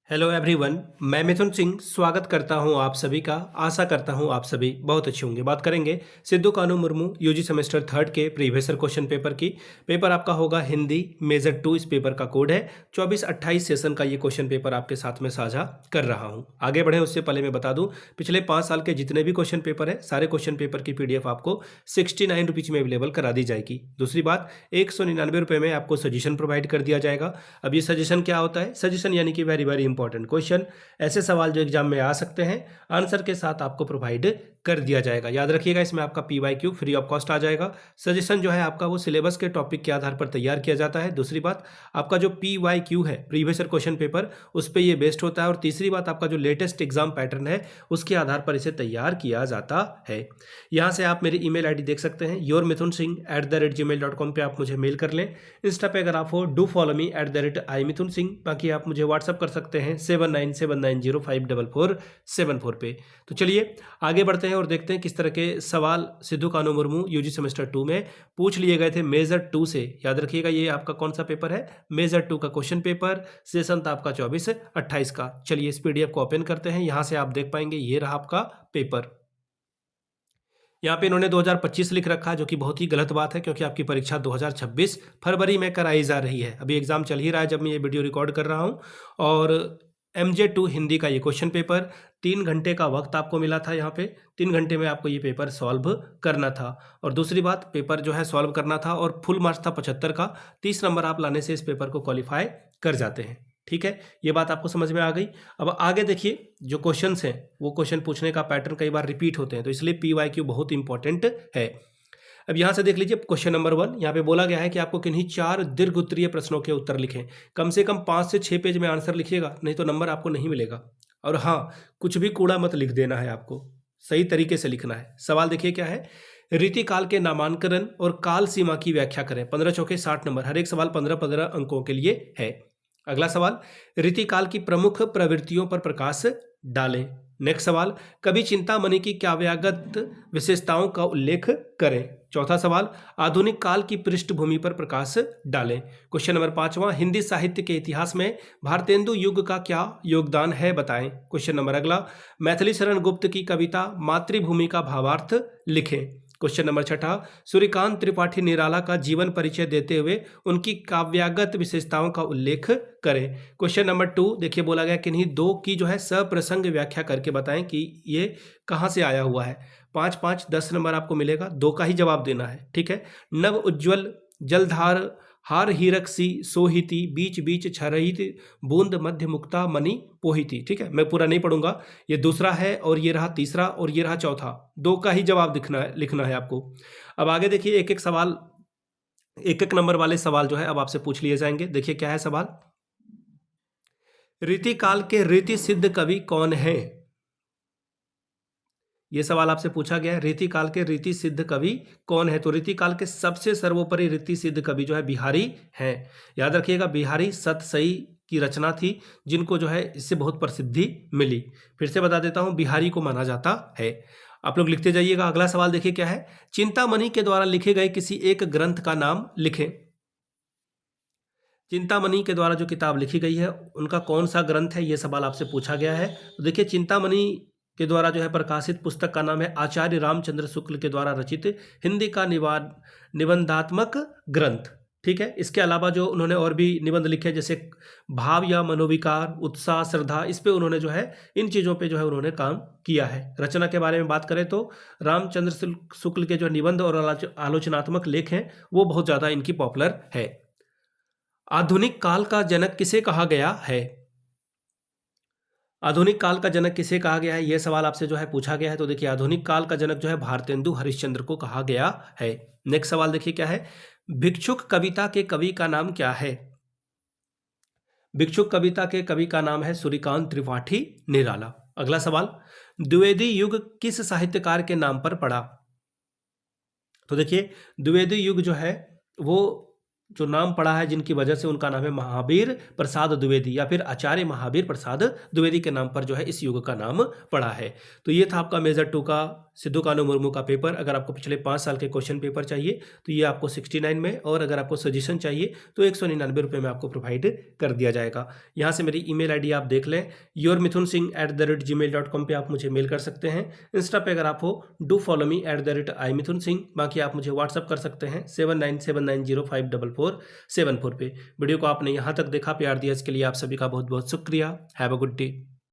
Hello everyone, मैं मिथुन सिंह स्वागत करता हूं आप सभी का। आशा करता हूं आप सभी बहुत अच्छे होंगे। बात करेंगे सिद्धू कानू मुर्मू यूजी सेमेस्टर थर्ड के प्रीवियस क्वेश्चन पेपर की। पेपर आपका होगा हिंदी मेजर 2। इस पेपर का कोड है 24-28 सेशन का। ये क्वेश्चन पेपर आपके साथ में साझा कर रहा हूं। आगे बढ़े उससे पहले मैं बता दूं, पिछले 5 साल के जितने भी क्वेश्चन पेपर है, सारे क्वेश्चन पेपर की PDF आपको 69 रुपीज़ में अवेलेबल करा दी जाएगी। दूसरी बात, 199 रुपये में आपको सजेशन प्रोवाइड कर दिया जाएगा। अब ये सजेशन क्या होता है? सजेशन यानी कि वेरी वेरी इंपॉर्टेंट क्वेश्चन, ऐसे सवाल जो एग्जाम में आ सकते हैं, आंसर के साथ आपको प्रोवाइड कर दिया जाएगा। याद रखिएगा, इसमें आपका PYQ फ्री ऑफ कॉस्ट आ जाएगा। सजेशन जो है आपका वो सिलेबस के टॉपिक के आधार पर तैयार किया जाता है। दूसरी बात, आपका जो PYQ है प्रीवियस क्वेश्चन पेपर, उस पर ये बेस्ड होता है। और तीसरी बात, आपका जो लेटेस्ट एग्जाम पैटर्न है उसके आधार पर इसे तैयार किया जाता है। यहाँ से आप मेरी email ID देख सकते हैं, yourmithunSingh@gmail.com पे आप मुझे मेल कर लें। इंस्टा पे अगर आप हो, डू फॉलो मी @imithunSingh। बाकी आप मुझे व्हाट्सअप कर सकते हैं 7979054474 पे। तो चलिए आगे बढ़ते हैं और देखते हैं किस तरह के सवाल सिद्धू कानू मुर्मू यूजी सेमेस्टर 2 में पूछ लिए गए थे मेजर 2 से। याद रखिएगा, ये आपका कौन सा पेपर है? मेजर 2 का क्वेश्चन पेपर। सेशन था आपका 24-28 का। चलिए इस PDF को ओपन करते हैं। यहाँ से आप देख पाएंगे ये रहा आपका पेपर। यहाँ पे इन्होंने 2025 लिख रखा है, जो कि बहुत ही गलत बात है, क्योंकि आपकी परीक्षा 2026 फरवरी में कराई जा रही है। अभी एग्जाम चल ही रहा है जब मैं ये वीडियो रिकॉर्ड कर रहा हूँ। और MJ2 हिंदी का ये क्वेश्चन पेपर, 3 घंटे का वक्त आपको मिला था। यहाँ पे 3 घंटे में आपको ये पेपर सॉल्व करना था। और दूसरी बात, पेपर जो है सॉल्व करना था और फुल मार्क्स था 75 का। 30 नंबर आप लाने से इस पेपर को क्वालिफाई कर जाते हैं। ठीक है, ये बात आपको समझ में आ गई। अब आगे देखिए, जो क्वेश्चंस हैं वो क्वेश्चन पूछने का पैटर्न कई बार रिपीट होते हैं, तो इसलिए PYQ बहुत इंपॉर्टेंट है। अब यहाँ से देख लीजिए क्वेश्चन नंबर 1। यहाँ पे बोला गया है कि आपको किन्हीं 4 दीर्घ उत्तरीय प्रश्नों के उत्तर लिखें। कम से कम 5 से 6 पेज में आंसर लिखिएगा, नहीं तो नंबर आपको नहीं मिलेगा। और हाँ, कुछ भी कूड़ा मत लिख देना है, आपको सही तरीके से लिखना है। सवाल देखिए क्या है, रीतिकाल के नामांकन और काल सीमा की व्याख्या करें। 15 चौके 60 नंबर, हर एक सवाल 15-15 अंकों के लिए है। अगला सवाल, रीतिकाल की प्रमुख प्रवृत्तियों पर प्रकाश डालें। नेक्स्ट सवाल, कवि चिंतामणि की काव्यागत विशेषताओं का उल्लेख करें। चौथा सवाल, आधुनिक काल की पृष्ठभूमि पर प्रकाश डालें। क्वेश्चन नंबर 5वां, हिंदी साहित्य के इतिहास में भारतेंदु युग का क्या योगदान है, बताएं। क्वेश्चन नंबर अगला, मैथिली शरण गुप्त की कविता मातृभूमि का भावार्थ लिखें। क्वेश्चन नंबर 6, सूर्यकांत त्रिपाठी निराला का जीवन परिचय देते हुए उनकी काव्यागत विशेषताओं का उल्लेख करें। क्वेश्चन नंबर 2 देखिए, बोला गया किन्हीं 2 की जो है सप्रसंग व्याख्या करके बताएं कि ये कहाँ से आया हुआ है। 5-5 10 नंबर आपको मिलेगा, 2 का ही जवाब देना है। ठीक है, नव उज्ज्वल जलधार हार हीरक सी सोहिती, बीच बीच छरहित बूंद मध्य मुक्ता मणि पोहिती। ठीक है, मैं पूरा नहीं पढ़ूंगा। ये दूसरा है और ये रहा तीसरा और ये रहा चौथा। 2 का ही जवाब लिखना है आपको। अब आगे देखिए, एक एक सवाल, एक एक नंबर वाले सवाल जो है अब आपसे पूछ लिए जाएंगे। देखिए क्या है सवाल, रीतिकाल के रीति सिद्ध कवि कौन है? ये सवाल आपसे पूछा गया है, रीतिकाल के रीति सिद्ध कवि कौन है? तो रीतिकाल के सबसे सर्वोपरि रीति सिद्ध कवि जो है बिहारी हैं। याद रखिएगा, बिहारी सतसई की रचना थी, जिनको जो है इससे बहुत प्रसिद्धि मिली। फिर से बता देता हूं, बिहारी को माना जाता है। आप लोग लिखते जाइएगा। अगला सवाल देखिए क्या है, चिंतामणि के द्वारा लिखे गए किसी एक ग्रंथ का नाम लिखें। चिंतामणि के द्वारा जो किताब लिखी गई है उनका कौन सा ग्रंथ है, ये सवाल आपसे पूछा गया है। तो देखिए, चिंतामणि के द्वारा जो है प्रकाशित पुस्तक का नाम है आचार्य रामचंद्र शुक्ल के द्वारा रचित हिंदी का निबंधात्मक ग्रंथ। ठीक है, इसके अलावा जो उन्होंने और भी निबंध लिखे, जैसे भाव या मनोविकार, उत्साह, श्रद्धा, इस पे उन्होंने जो है, इन चीज़ों पे जो है उन्होंने काम किया है। रचना के बारे में बात करें तो रामचंद्र शुक्ल के जो निबंध और आलोचनात्मक लेख हैं वो बहुत ज़्यादा इनकी पॉपुलर है। आधुनिक काल का जनक किसे कहा गया है? आधुनिक काल का जनक किसे कहा गया है, यह सवाल आपसे जो है पूछा गया है। तो देखिए, आधुनिक काल का जनक जो है भारतेंदु हरिश्चंद्र को कहा गया है। नेक्स्ट सवाल देखिए क्या है, भिक्षुक कविता के कवि का नाम क्या है? भिक्षुक कविता के कवि का नाम है सूर्यकांत त्रिपाठी निराला। अगला सवाल, द्विवेदी युग किस साहित्यकार के नाम पर पड़ा? तो देखिए, द्विवेदी युग जो है वो जो नाम पड़ा है जिनकी वजह से उनका नाम है महावीर प्रसाद द्विवेदी या फिर आचार्य महावीर प्रसाद द्विवेदी के नाम पर जो है इस युग का नाम पड़ा है। तो ये था आपका मेजर 2 का सिद्धू कान्हू मुर्मू का पेपर। अगर आपको पिछले 5 साल के क्वेश्चन पेपर चाहिए तो ये आपको 69 में, और अगर आपको सजेशन चाहिए तो 199 रुपये में आपको प्रोवाइड कर दिया जाएगा। यहाँ से मेरी email ID आप देख लें, yourmithunsingh@gmail.com पे आप मुझे मेल कर सकते हैं। इंस्टा पे अगर आप हो डू फॉलो मी @imithunsingh। बाकी आप मुझे व्हाट्सअप कर सकते हैं 7979054474 पे। वीडियो को आपने यहाँ तक देखा, प्यार दिया, इसके लिए आप सभी का बहुत बहुत शुक्रिया। Have a good day.